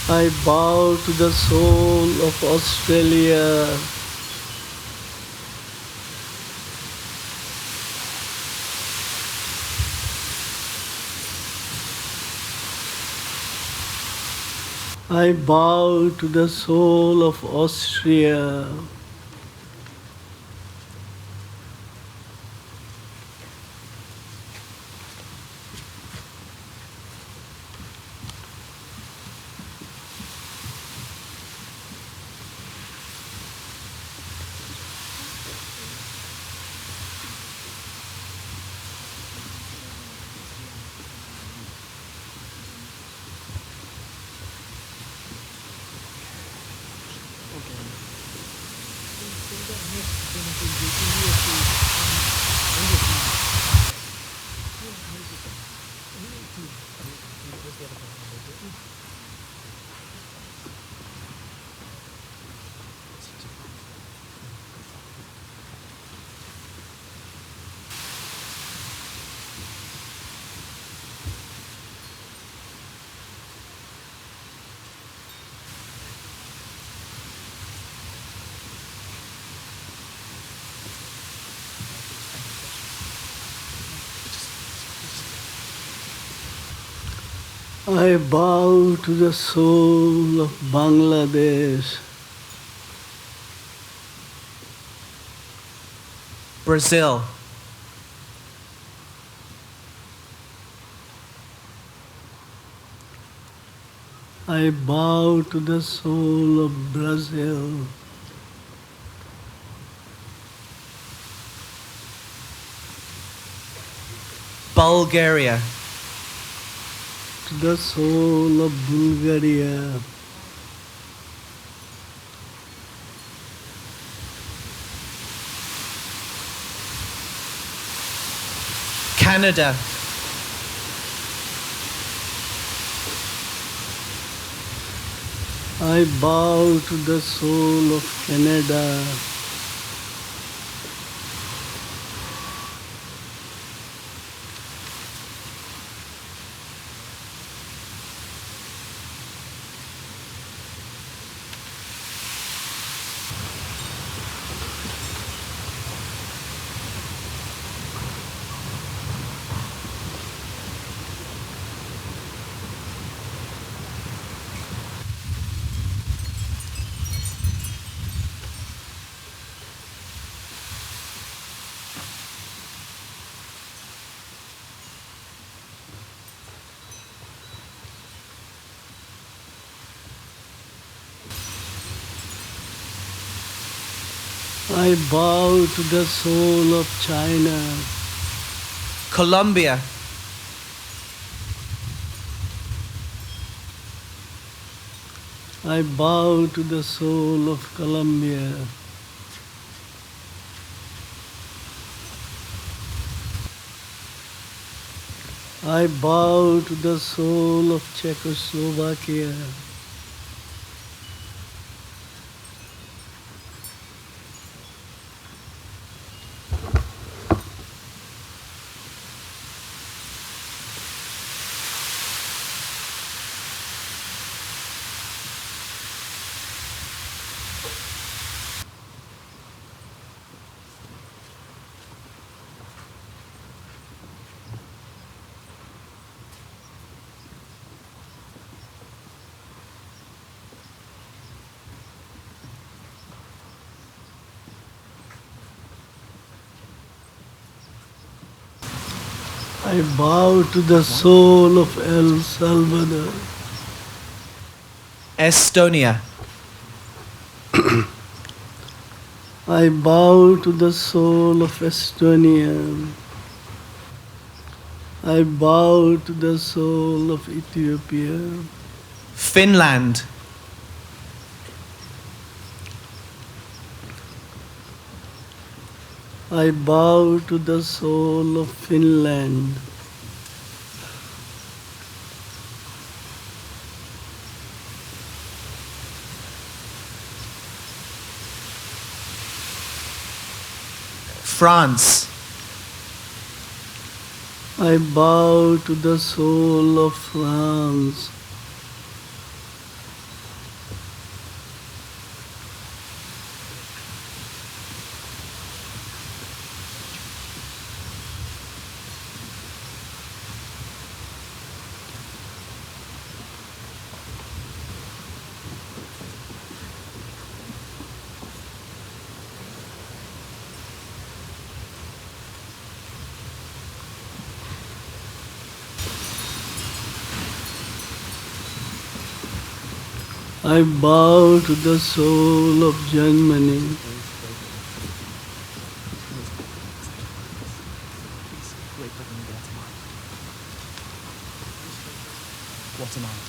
I bow to the soul of Australia. I bow to the soul of Austria. I bow to the soul of Bangladesh. Brazil, I bow to the soul of Brazil. Bulgaria, To the soul of Bulgaria. Canada, I bow to the soul of Canada. I bow to the soul of China. Colombia, I bow to the soul of Colombia. I bow to the soul of Czechoslovakia. I bow to the soul of El Salvador. Estonia, I bow to the soul of Estonia. I bow to the soul of Ethiopia. Finland, I bow to the soul of Finland. France, I bow to the soul of France. I bow to the soul of Germany. Guatemala.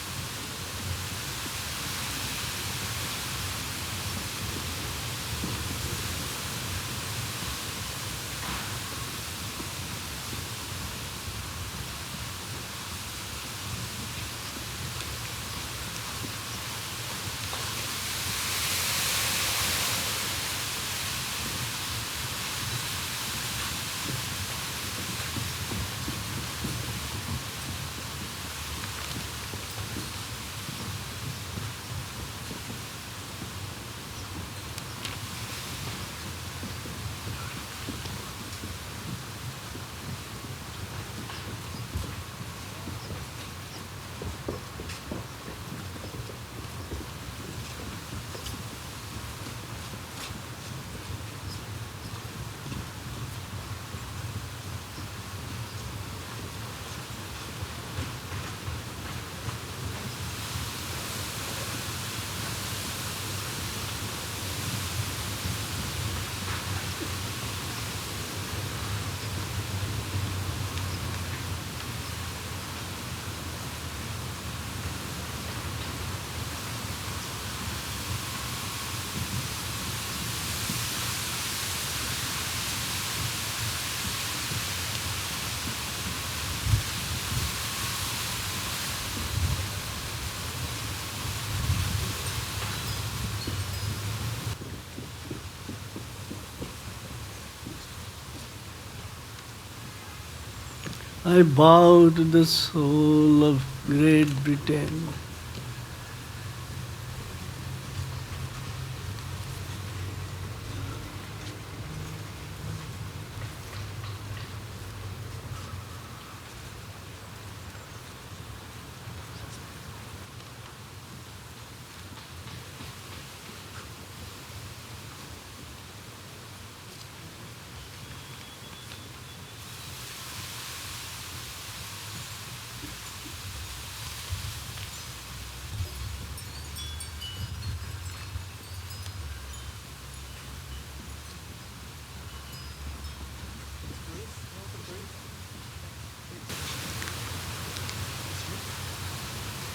I bow to the soul of Great Britain.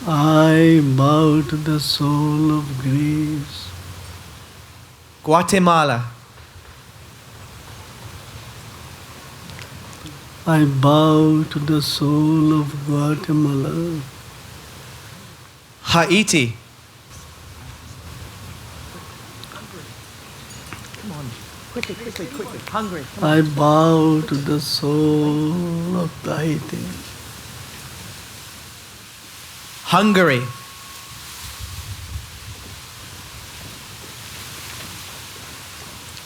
I bow to the soul of Greece. Guatemala. I bow to the soul of Guatemala. Haiti. Come on, quickly. Hungary. Come on. I bow to the soul of Tahiti. Hungary.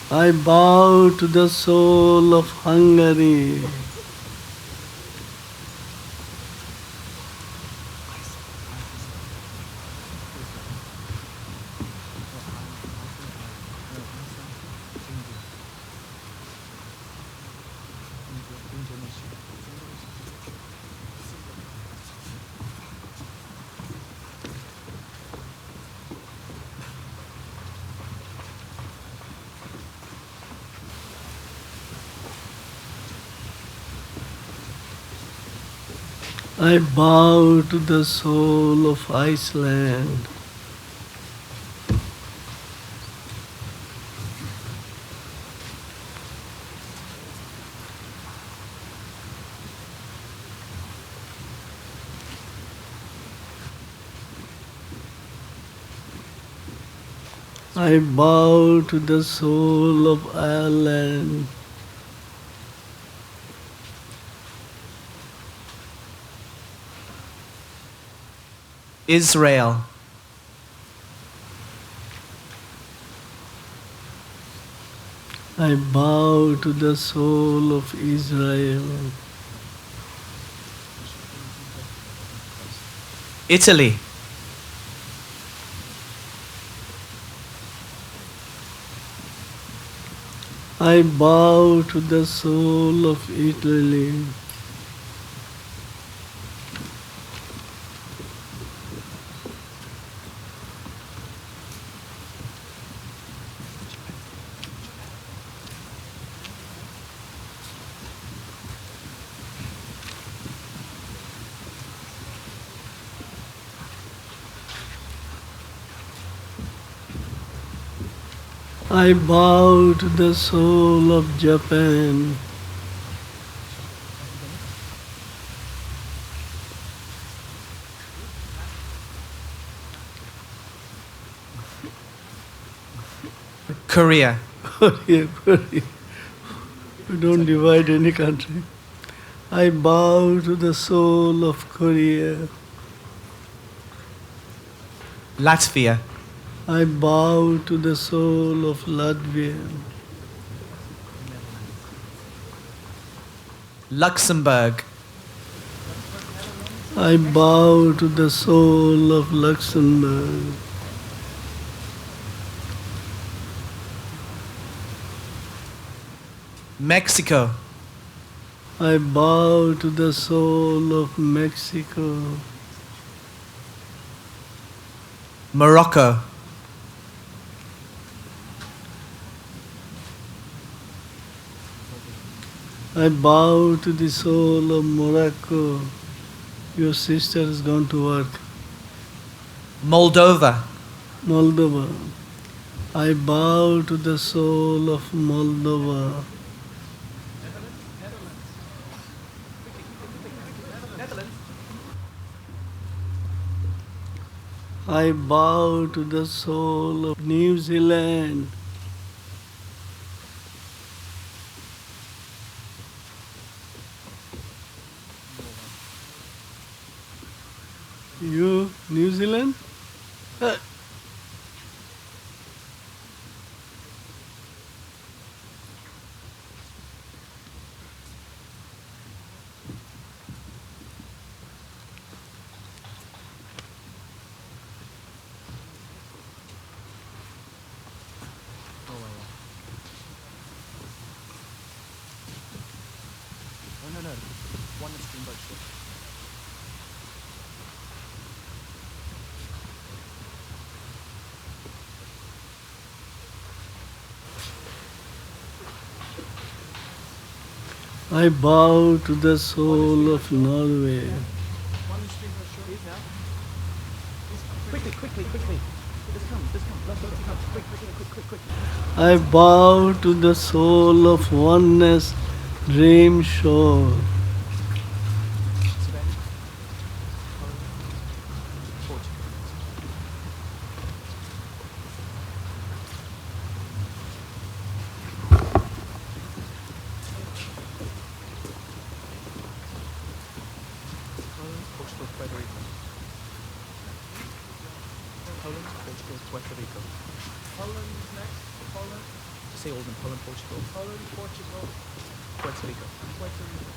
I bow to the soul of Hungary. I bow to the soul of Iceland. I bow to the soul of Ireland. Israel. I bow to the soul of Israel. Italy. I bow to the soul of Italy. I bow to the soul of Japan. Korea. Korea, Korea. We don't divide any country. I bow to the soul of Korea. Latvia. I bow to the soul of Latvia. Luxembourg. I bow to the soul of Luxembourg. Mexico. I bow to the soul of Mexico. Morocco. I bow to the soul of Morocco. Your sister has gone to work. Moldova. Moldova. I bow to the soul of Moldova. I bow to the soul of New Zealand. You, New Zealand? No. One that's been budged. I bow to the soul of Norway. Quickly. Just come. Let's come. Quick. I bow to the soul of oneness, dream shore. Spain, Holland, Portugal. Holland, Portugal, Puerto Rico. Holland, Portugal, Puerto Rico. Holland is next. Holland, Just say all of them. Holland, Portugal, Holland, Portugal, Puerto Rico. Puerto Rico.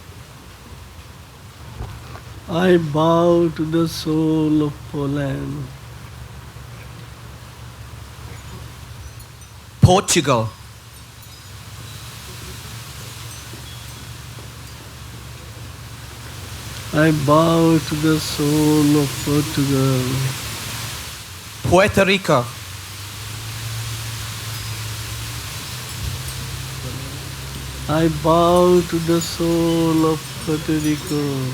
I bow to the soul of Poland. Portugal. I bow to the soul of Portugal. Puerto Rico. I bow to the soul of Puerto Rico.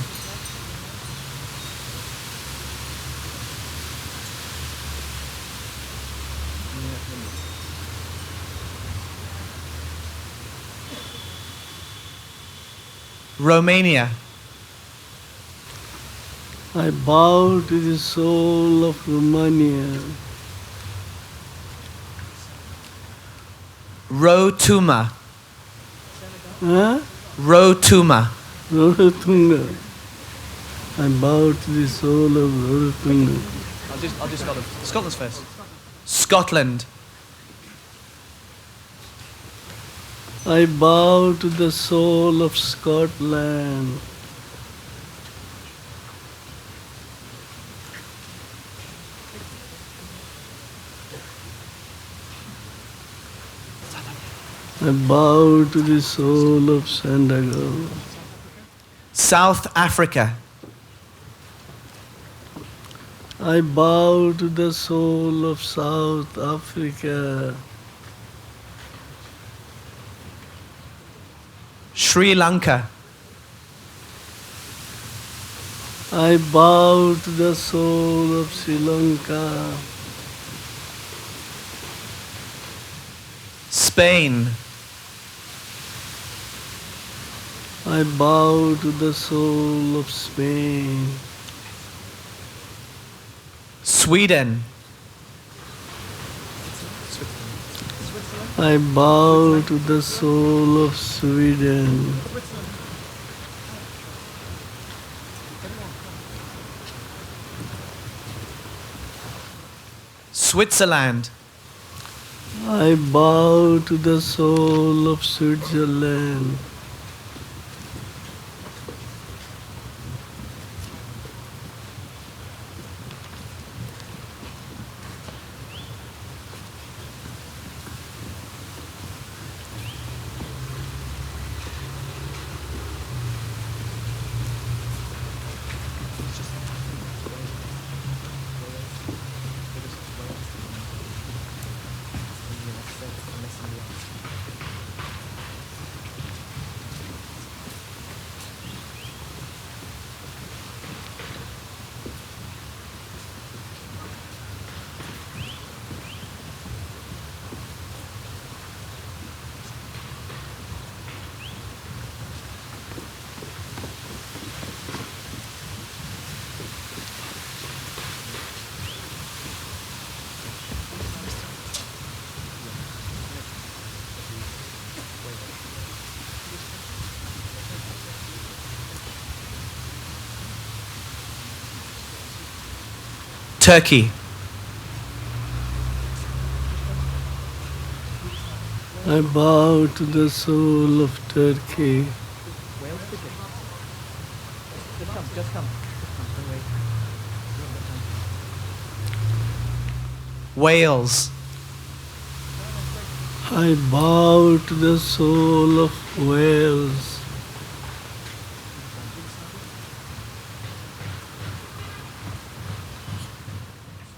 Romania. I bow to the soul of Romania. Rotuma. Huh? Rotuma. Rorotunga. I bow to the soul of Rorotunga. I'll do Scotland. Scotland's first. Scotland. I bow to the soul of Scotland. I bow to the soul of Sandago. South Africa. I bow to the soul of South Africa. Sri Lanka. I bow to the soul of Sri Lanka. Spain, I bow to the soul of Spain. Sweden, I bow to the soul of Sweden. Switzerland, I bow to the soul of Switzerland. Turkey, I bow to the soul of Turkey. Wales, did you? Just come, just come. Don't wait. Wales, I bow to the soul of Wales.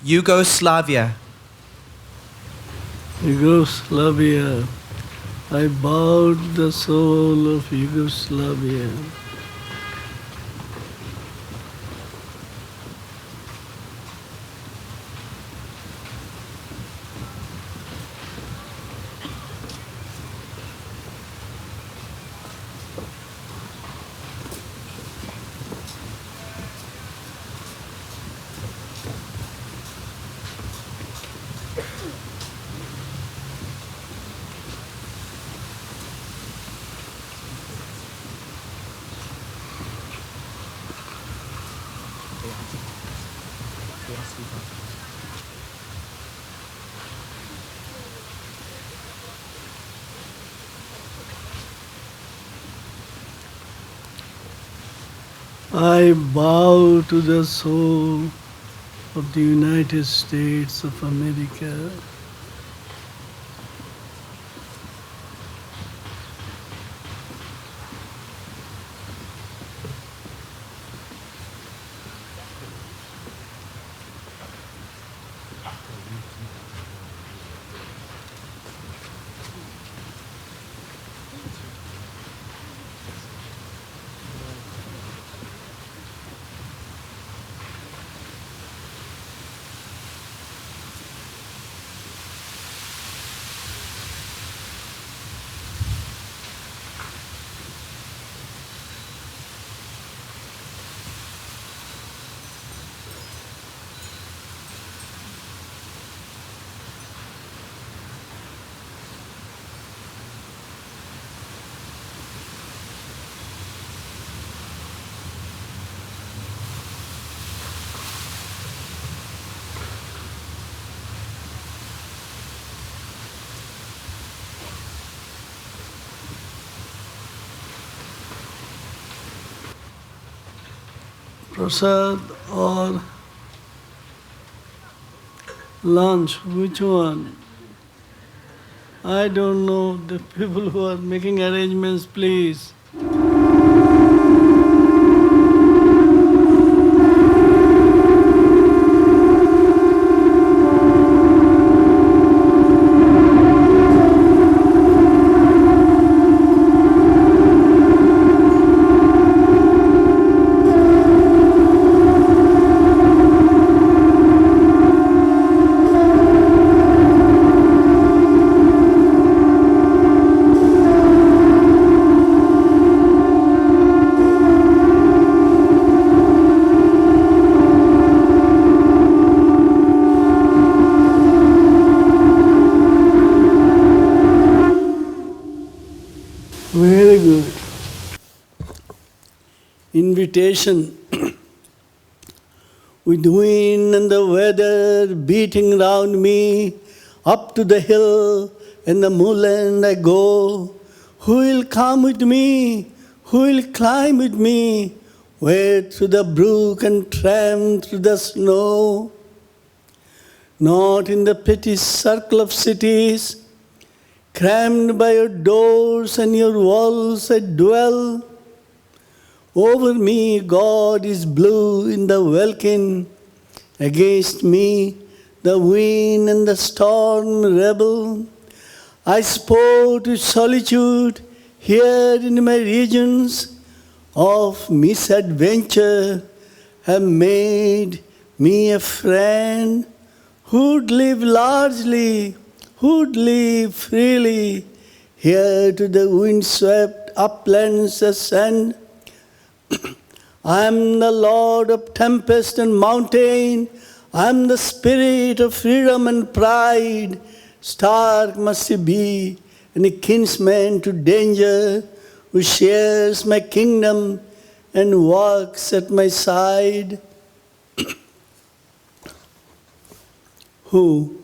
Yugoslavia, Yugoslavia. I bow to the soul of Yugoslavia. I bow to the soul of the United States of America. Prasad or lunch, which one? I don't know. The people who are making arrangements, please. invitation. With wind and the weather beating round me, up to the hill and the moorland I go. Who will come with me? Who will climb with me? Wade through the brook and tramp through the snow. Not in the petty circle of cities, crammed by your doors and your walls I dwell. Over me God is blue in the welkin, against me the wind and the storm rebel. I sport with solitude here in my regions of misadventure, have made me a friend who'd live largely, who'd live freely, here to the windswept uplands ascend. I am the Lord of tempest and mountain. I am the spirit of freedom and pride. Stark must he be, and a kinsman to danger, who shares my kingdom and walks at my side. Who,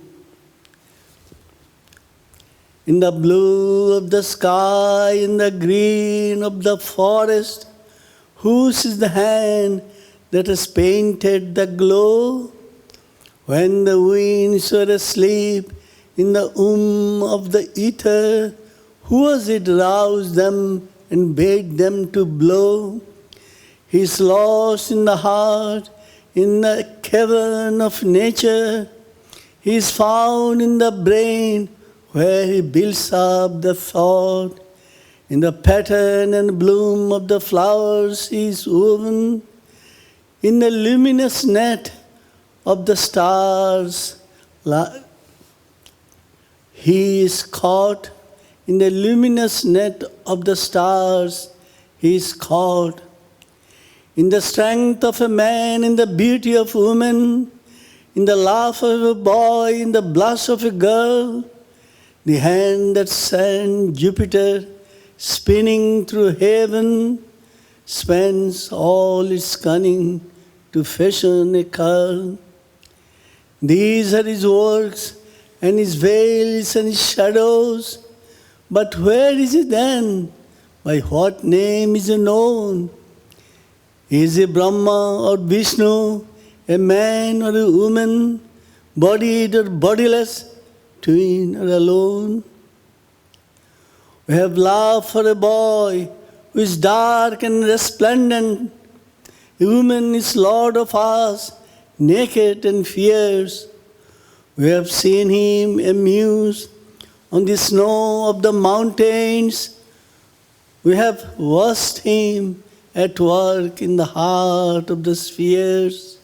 in the blue of the sky, in the green of the forest, whose is the hand that has painted the glow? When the winds were asleep in the of the ether, who was it roused them and bade them to blow? He is lost in the heart, in the cavern of nature. He is found in the brain where he builds up the thought. In the pattern and bloom of the flowers he is woven. In the luminous net of the stars he is caught. In the luminous net of the stars he is caught. In the strength of a man, in the beauty of woman, in the laugh of a boy, in the blush of a girl, the hand that sent Jupiter spinning through heaven spends all its cunning to fashion a curl. These are his works and his veils and his shadows. But where is he then? By what name is he known? Is he Brahma or Vishnu, a man or a woman, bodied or bodiless, twin or alone? We have love for a boy who is dark and resplendent. A woman is Lord of us, naked and fierce. We have seen him amused on the snow of the mountains. We have watched him at work in the heart of the spheres.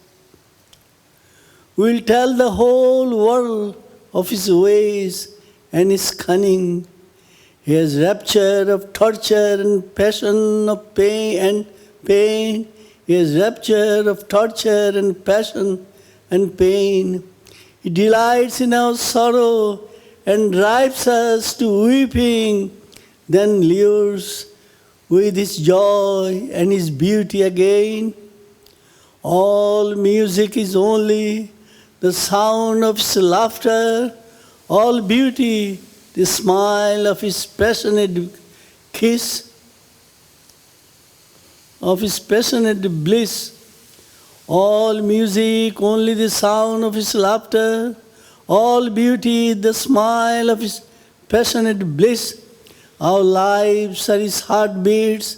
We will tell the whole world of his ways and his cunning. He has rapture of torture and passion of pain and pain. He has rapture of torture and passion and pain. He delights in our sorrow and drives us to weeping, then lures with his joy and his beauty again. All music is only the sound of his laughter, all beauty, the smile of his passionate kiss, of his passionate bliss. All music, only the sound of his laughter, all beauty, the smile of his passionate bliss. Our lives are his heartbeats,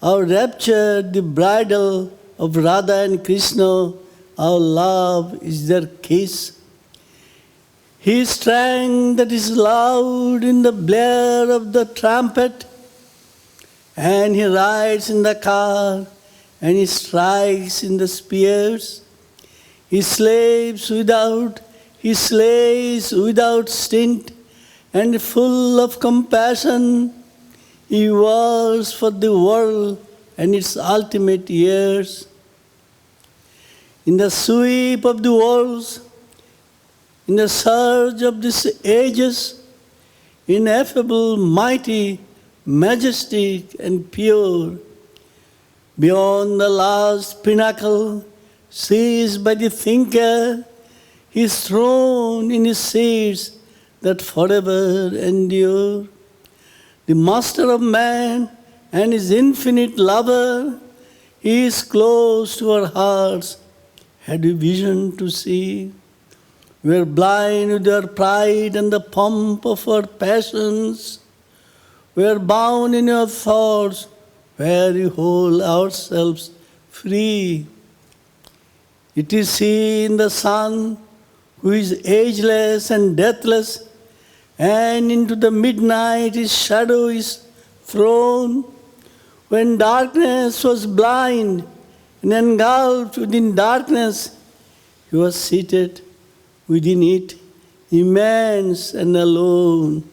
our rapture, the bridal of Radha and Krishna, our love is their kiss. His strength that is loud in the blare of the trumpet, and he rides in the car, and he strikes in the spears. He slays without stint, and full of compassion, he wars for the world and its ultimate years. In the sweep of the worlds, in the surge of these ages, ineffable, mighty, majestic, and pure, Beyond the last pinnacle, seized by the thinker, he is thrown in his seats that forever endure. The master of man and his infinite lover, he is close to our hearts. Had we vision to see? We are blind with our pride and the pomp of our passions. We are bound in your thoughts where we hold ourselves free. It is He in the Son who is ageless and deathless, and into the midnight His shadow is thrown. When darkness was blind and engulfed within darkness, He was seated within it, immense and alone.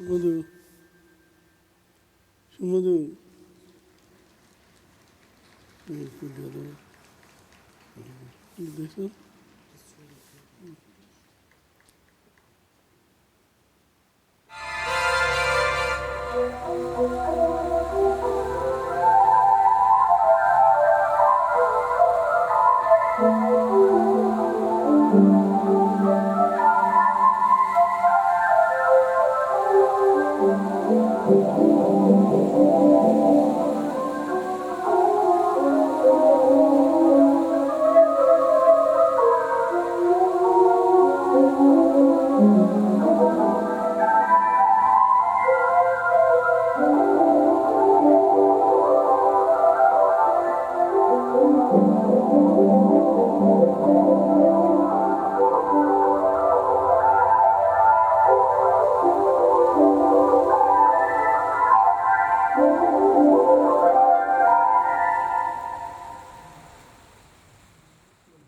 Sumadhu Sumadhu দেখো